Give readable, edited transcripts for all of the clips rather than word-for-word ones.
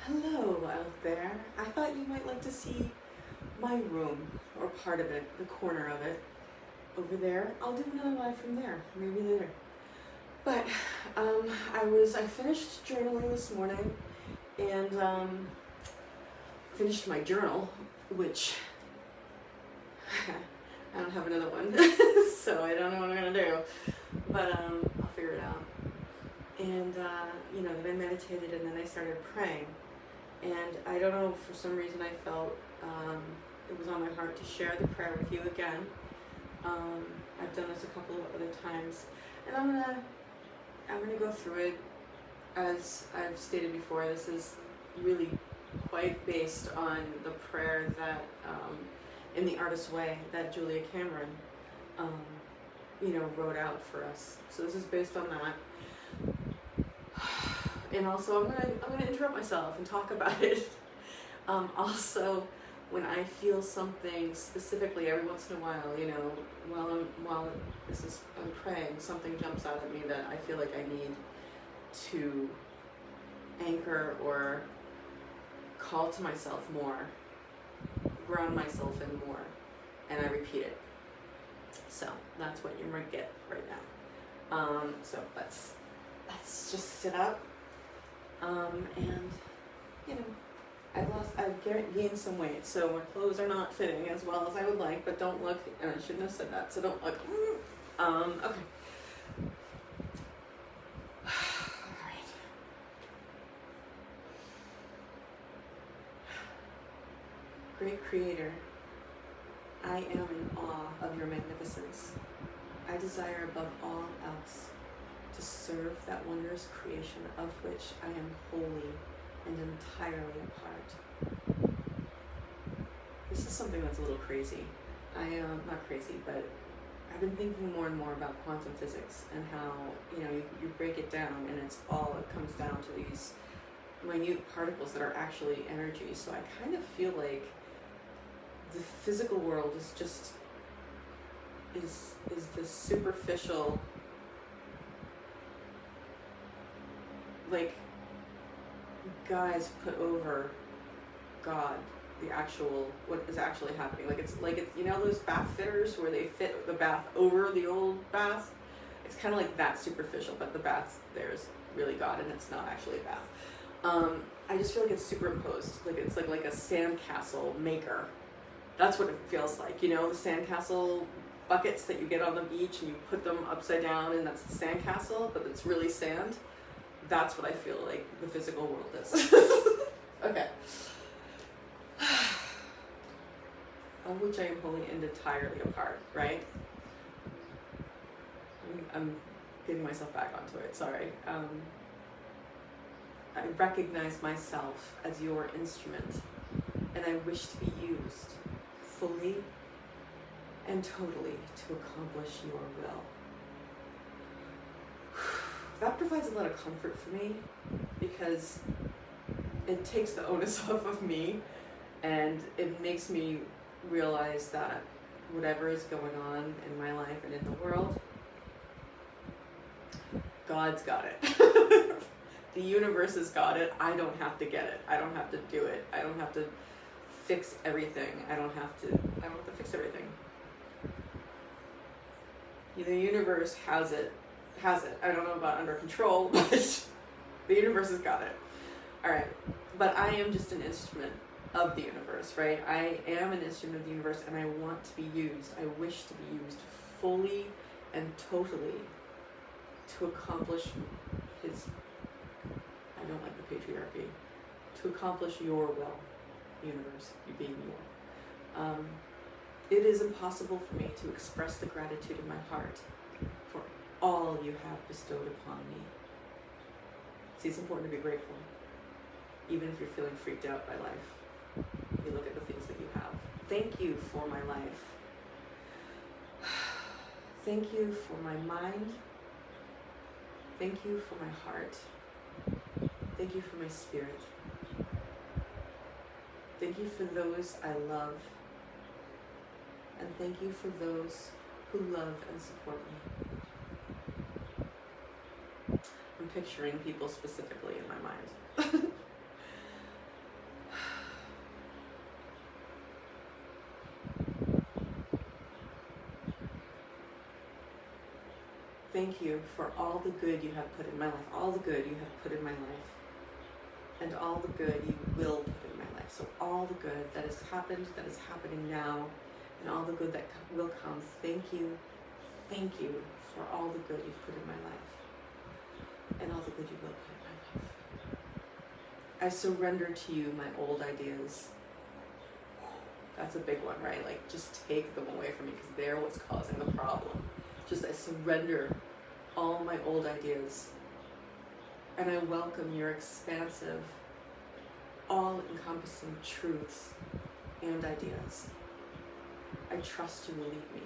Hello out there. I thought you might like to see my room, or part of it, the corner of it, over there. I'll do another live from there, maybe later. But I finished journaling this morning, and finished my journal, which I don't have another one, so I don't know what I'm gonna do. But I'll figure it out. And then I meditated, and then I started praying. And I don't know, for some reason I felt it was on my heart to share the prayer with you again. I've done this a couple of other times, and I'm gonna go through it. As I've stated before, this is really quite based on the prayer that in the Artist's Way that Julia Cameron wrote out for us. So this is based on that. And also, I'm gonna interrupt myself and talk about it. Also, when I feel something specifically, every once in a while, while I'm praying, something jumps out at me that I feel like I need to anchor or call to myself more, ground myself in more, and I repeat it. So that's what you're gonna get right now. So let's just sit up. I've gained some weight, so my clothes are not fitting as well as I would like, but don't look, and I shouldn't have said that, so don't look. Okay. Alright. Great Creator, I am in awe of your magnificence. I desire above all else to serve that wondrous creation of which I am wholly and entirely a part. This is something that's a little crazy. I am not crazy, but I've been thinking more and more about quantum physics and how, you break it down and it comes down to these minute particles that are actually energy. So I kind of feel like the physical world is just is this superficial, like, guys put over God, what is actually happening. Like it's those bath fitters where they fit the bath over the old bath. It's kind of like that superficial, but the bath there's really God, and it's not actually a bath. I just feel like it's superimposed. Like it's like a sandcastle maker. That's what it feels like. The sandcastle buckets that you get on the beach, and you put them upside down, and that's the sandcastle, but it's really sand. That's what I feel like the physical world is. Okay. Of which I am wholly and entirely a part, right? I'm getting myself back onto it, sorry. I recognize myself as your instrument, and I wish to be used fully and totally to accomplish your will. That provides a lot of comfort for me, because it takes the onus off of me, and it makes me realize that whatever is going on in my life and in the world, God's got it. The universe has got it. I don't have to get it. I don't have to do it. I don't have to fix everything. I don't have to fix everything. The universe has it. I don't know about under control, but the universe has got it. Alright. But I am just an instrument of the universe, right? I am an instrument of the universe, and I want to be used. I wish to be used fully and totally to accomplish I don't like the patriarchy, to accomplish your will, universe, you being your. It is impossible for me to express the gratitude in my heart for all you have bestowed upon me. See, it's important to be grateful, even if you're feeling freaked out by life. You look at the things that you have. Thank you for my life. Thank you for my mind. Thank you for my heart. Thank you for my spirit. Thank you for those I love. And thank you for those who love and support me. I'm picturing people specifically in my mind. thank you for all the good you have put in my life, all the good you have put in my life, and all the good you will put in my life. So all the good that has happened, that is happening now, and all the good that will come. Thank you for all the good you've put in my life, and all the good you will put in my life. I surrender to you my old ideas. That's a big one, right? Like, just take them away from me, because they're what's causing the problem. Just, I surrender all my old ideas, and I welcome your expansive, all-encompassing truths and ideas. I trust you will lead me.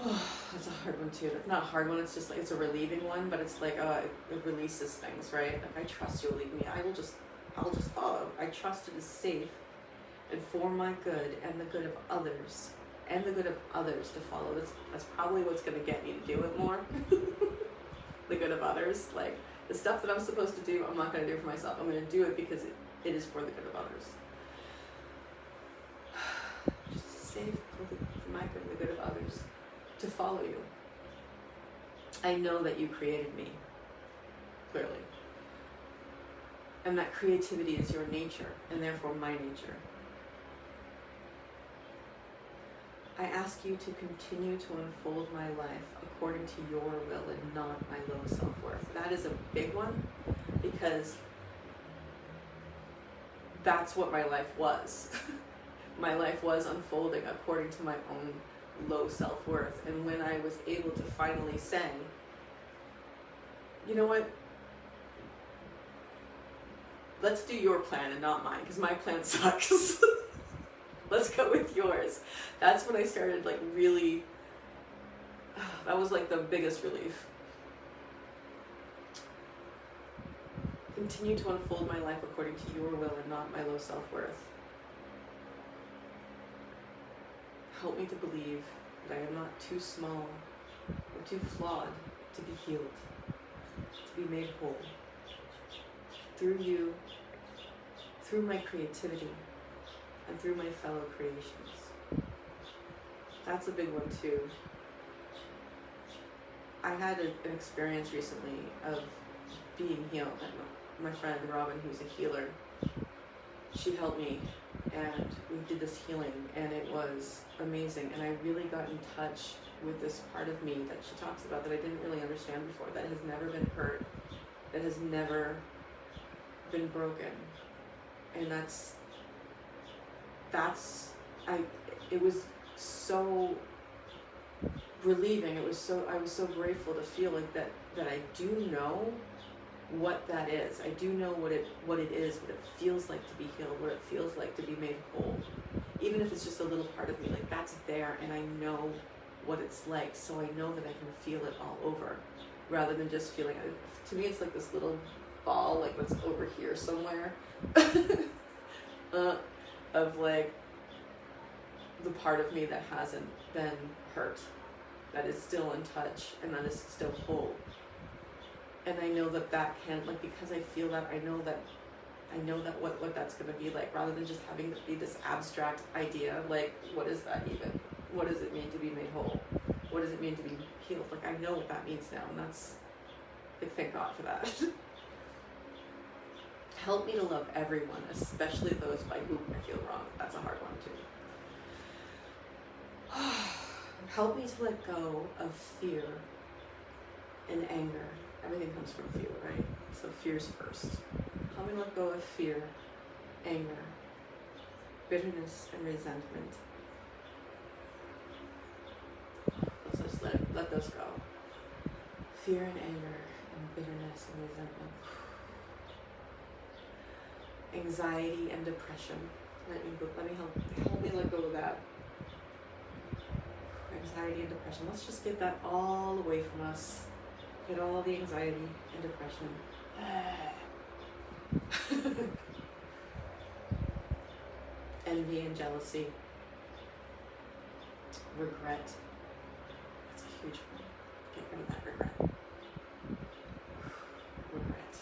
Oh, that's a hard one too. It's not a hard one, it's just like, it's a relieving one, but it's like, it releases things, right? Like, I trust you'll lead me. I'll just follow. I trust it is safe and for my good and the good of others, and the good of others to follow. That's probably what's going to get me to do it more. The good of others. Like, the stuff that I'm supposed to do, I'm not going to do for myself. I'm going to do it because it is for the good of others. Just safe for my good and the good of others to follow you. I know that you created me, clearly. And that creativity is your nature, and therefore my nature. I ask you to continue to unfold my life according to your will and not my low self-worth. That is a big one, because that's what my life was. My life was unfolding according to my own low self-worth. And when I was able to finally say, you know what? Let's do your plan and not mine, because my plan sucks. Let's go with yours. That's when I started, like, really, that was like the biggest relief. Continue to unfold my life according to your will and not my low self-worth. Help me to believe that I am not too small or too flawed to be healed, to be made whole. Through you, through my creativity, and through my fellow creations. That's a big one too. I had an experience recently of being healed. My friend Robin, who's a healer, she helped me, and we did this healing, and it was amazing. And I really got in touch with this part of me that she talks about that I didn't really understand before, that has never been hurt, that has never been broken. And it was so relieving. I was so grateful to feel like that I do know what that is. I do know what it is, what it feels like to be healed, what it feels like to be made whole. Even if it's just a little part of me, like, that's there, and I know what it's like, so I know that I can feel it all over, rather than just feeling it. To me, it's like this little ball, like, that's over here somewhere, of, like, the part of me that hasn't been hurt, that is still in touch, and that is still whole. And I know that can, like, because I feel that, I know that what that's going to be like, rather than just having it be this abstract idea, like, what is that even? What does it mean to be made whole? What does it mean to be healed? Like, I know what that means now, and that's, like, thank God for that. Help me to love everyone, especially those by whom I feel wrong. That's a hard one too. Help me to let go of fear and anger. Everything comes from fear, right? So fear's first. Help me let go of fear, anger, bitterness, and resentment. Let's just let those go. Fear and anger and bitterness and resentment. Anxiety and depression. Help me let go of that. Anxiety and depression. Let's just get that all away from us. Get all the anxiety and depression. Envy and jealousy. Regret. That's a huge one. Get rid of that regret. Regret.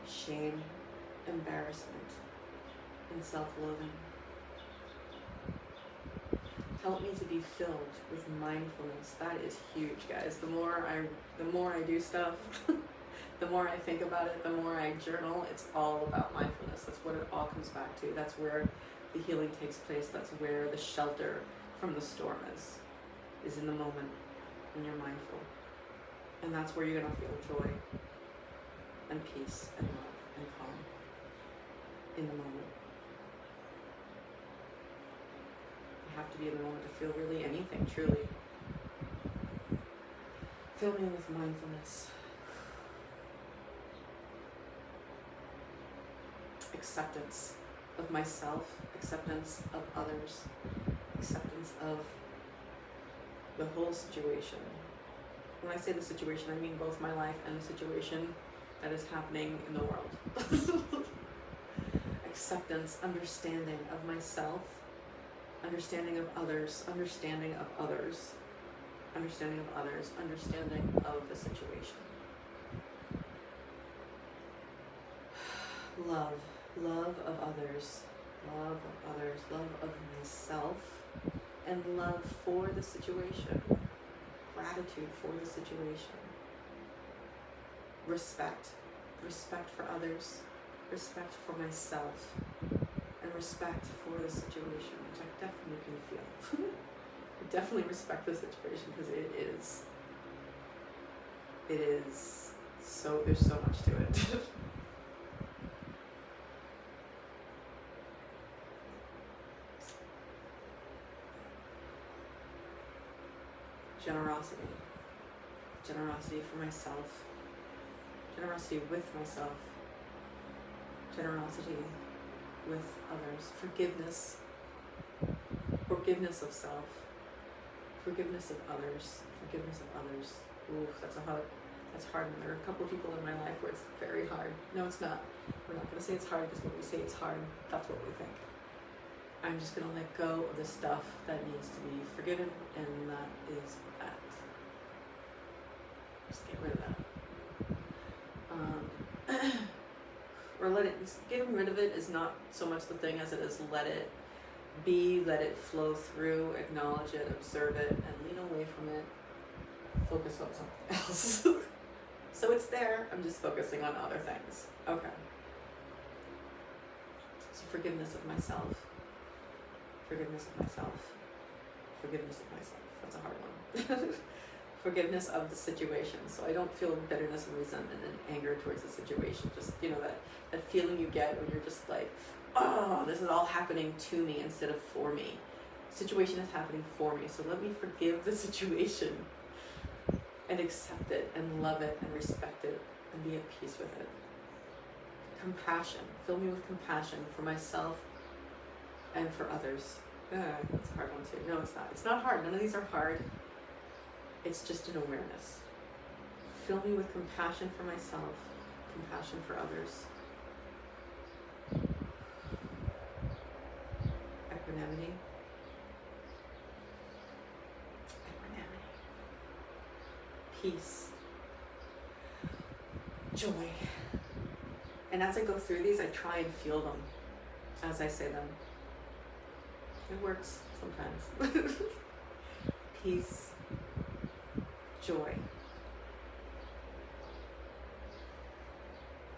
Shame, embarrassment, and self-loathing. Help me to be filled with mindfulness. That is huge, guys. The more I do stuff, the more I think about it, the more I journal, it's all about mindfulness. That's what it all comes back to. That's where the healing takes place. That's where the shelter from the storm is in the moment when you're mindful. And that's where you're going to feel joy and peace and love and calm in the moment. You have to be in the moment to feel really anything, truly. Fill me with mindfulness. Acceptance of myself, acceptance of others, acceptance of the whole situation. When I say the situation, I mean both my life and the situation that is happening in the world. Acceptance, understanding of myself, understanding of others, understanding of others, understanding of others, understanding of the situation. Love of others, love of others, love of myself, and love for the situation, gratitude for the situation, respect for others, respect for myself, and respect for the situation, which I definitely can feel. I definitely respect the situation because it is so, there's so much to it. Generosity for myself, generosity with myself, generosity with others, forgiveness of self, forgiveness of others. Ooh, that's hard. And there are a couple of people in my life where it's very hard. No, it's not. We're not going to say it's hard because when we say it's hard, that's what we think. I'm just going to let go of the stuff that needs to be forgiven, and that is that. Just get rid of that. Or getting rid of it is not so much the thing as it is let it be, let it flow through, acknowledge it, observe it, and lean away from it. Focus on something else. So it's there, I'm just focusing on other things. Okay. So forgiveness of myself. Forgiveness of myself. That's a hard one. Forgiveness of the situation. So I don't feel bitterness and resentment and anger towards the situation. Just, that feeling you get when you're just like, oh, this is all happening to me instead of for me. The situation is happening for me. So let me forgive the situation and accept it and love it and respect it and be at peace with it. Compassion. Fill me with compassion for myself and for others. That's a hard one too. No, it's not. It's not hard. None of these are hard. It's just an awareness. Fill me with compassion for myself, compassion for others. Equanimity. Peace. Joy. And as I go through these, I try and feel them as I say them. It works sometimes. Peace. Joy.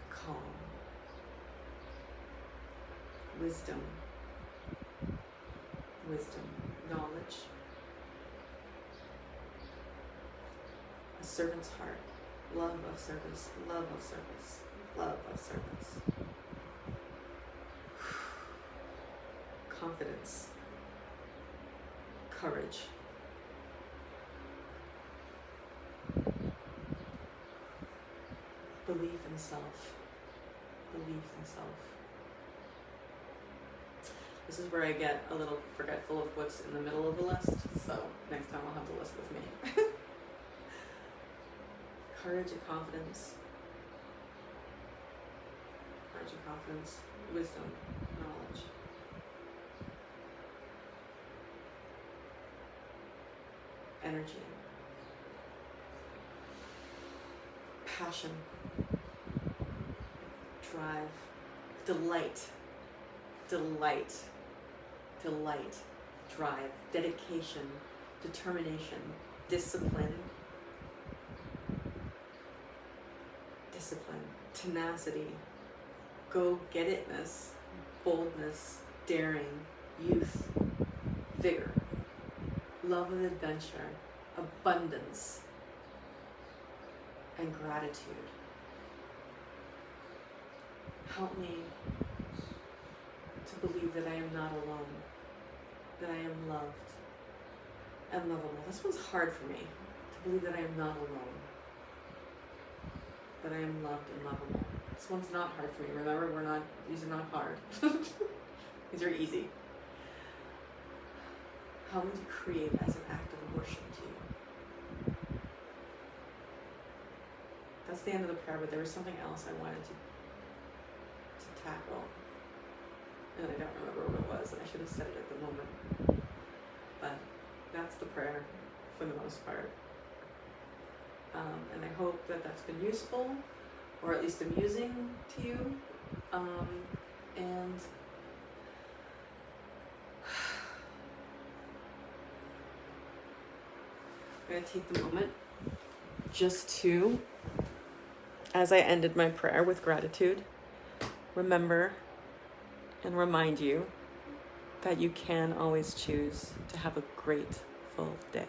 Calm. Wisdom. Knowledge. A servant's heart. Love of service. Confidence. Courage. Belief in self. This is where I get a little forgetful of what's in the middle of the list, so next time I'll have the list with me. Courage and confidence. Wisdom, knowledge. Energy. Passion. Drive. Delight. drive, dedication, determination, discipline, tenacity, go-get-itness, boldness, daring, youth, vigor, love of adventure, abundance, and gratitude. Help me to believe that I am not alone, that I am loved and lovable. This one's hard for me, to believe that I am not alone, that I am loved and lovable. This one's not hard for me. Remember, these are not hard. These are easy. Help me to create as an act of worship to you. That's the end of the prayer, but there was something else I wanted to tackle. And I don't remember what it was, and I should have said it at the moment. But that's the prayer for the most part. And I hope that that's been useful, or at least amusing to you. And I'm going to take the moment just to, as I ended my prayer with gratitude, remember and remind you that you can always choose to have a grateful day.